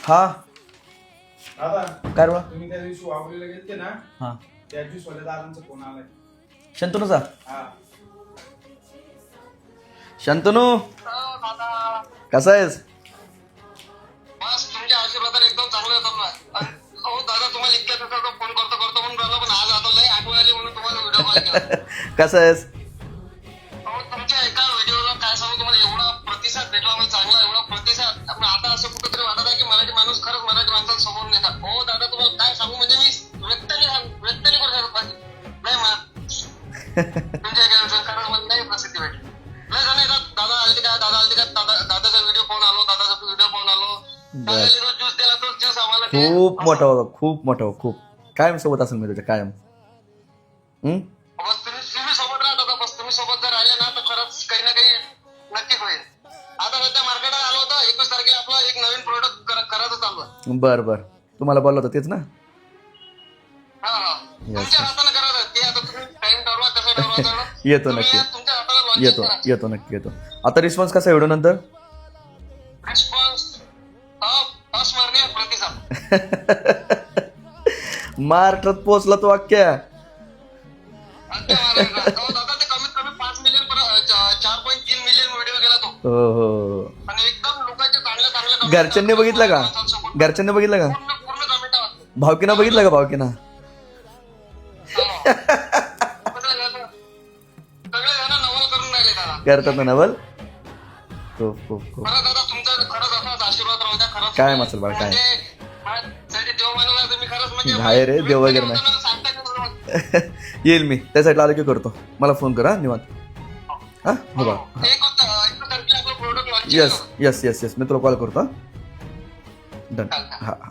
हा दादा काय रे? तुम्ही त्या दिवशी वावरीला गेलते ना, हा त्या दिवशी वाल्या दादांचा फोन आलाय. शंतनूचा. हा शंतनू कसा आहेस? बस तुमच्या आशीर्वादाने एकदम चांगलं होतं ना. हो दादा, तुम्हाला इतक्या दिवसाचा फोन करतो करतो म्हणून राहिलो, पण आज आता लय आठवण आली म्हणून तुम्हाला व्हिडिओ कॉल केला. कसा आहेस? हो, तुमच्या एका व्हिडिओला काय सांगू तुम्हाला, एवढा प्रतिसाद भेटला म्हणजे चांगला, एवढा प्रतिसाद. पण आता असं कुठेतरी वाटत आहे की मराठी माणूस खरंच मराठी माणसाला समोरून येतात. हो दादा, तुम्हाला काय सांगू म्हणजे मी व्यक्त नाही करू शकत पाहिजे. नाही म्हणत तुमच्या एका खरंच मला नाही प्रसिद्धी भेटली. नाही जण येतात, दादा आलते काय, दादा आलते काय, दादाचा व्हिडिओ पाहून आलो, दादाचा व्हिडिओ पाहून आलो. दादाने जो ज्यूस दिला तोच ज्यूस आम्हाला दे. खूप मोठा होता, खूप मोठा, खूप कायम सोबत असेल मी तुझ्या कायम. बस तुम्ही सोबत राहता आता. बस तुम्ही सोबत जर राहिले ना तर खरंच काही ना काही नक्की होईल. आता सध्या मार्केटात आलो होतं, 21 तारखेला आपलं एक नवीन प्रोडक्ट करायचं चालू आहे. बर बर, तुम्हाला बोललो होतं तेच ना. हा तुमच्या हाताने करायचं ते. आता तुम्ही टाइम ठरवा, कसं ठरवा. येतो नक्की, तुमच्या हाताला launching येतो करा. येतो नक्की येतो. आता रिस्पॉन्स कसा व्हिडिओ नंतर? रिस्पॉन्स अस्मरणीय प्रतिसाद. महाराष्ट्रात पोहोचला तो अख्ख्या. अगदी महाराष्ट्रात. हो दादा, ते कमीत कमी 5 मिलियन 4.3 मिलियन व्हिडिओ गेला तो. हो हो. आणि एकदम लोकांचे चांगले चांगले comment घरच्यांनी असतात. बघितलं का? माणसांसोबत घरच्यांनी बघितलं का? पूर्ण पूर्ण कमेंट वाचतो. भावकीना बघितलं का? भावकीना सगळे जण नवल करून राहिले दादा. करतात ना नवल. खूप खूप खूप. खरं दादा, तुमचा खरंच असाच आशीर्वाद राहू द्या. खरंच काय मसल बाळ, काय? म्हणजे देव मानला तुम्ही खरंच म्हणजे नाही रे, देव वगैरे नाही. सांगता येणार नाही. येईल मी त्या साईडला आलो की करतो. मला फोन करा निवांत. हा हो बा. एक तारखेला आपलं product launch yes yes yes yes, मी तुला कॉल करतो. डन. हा हा.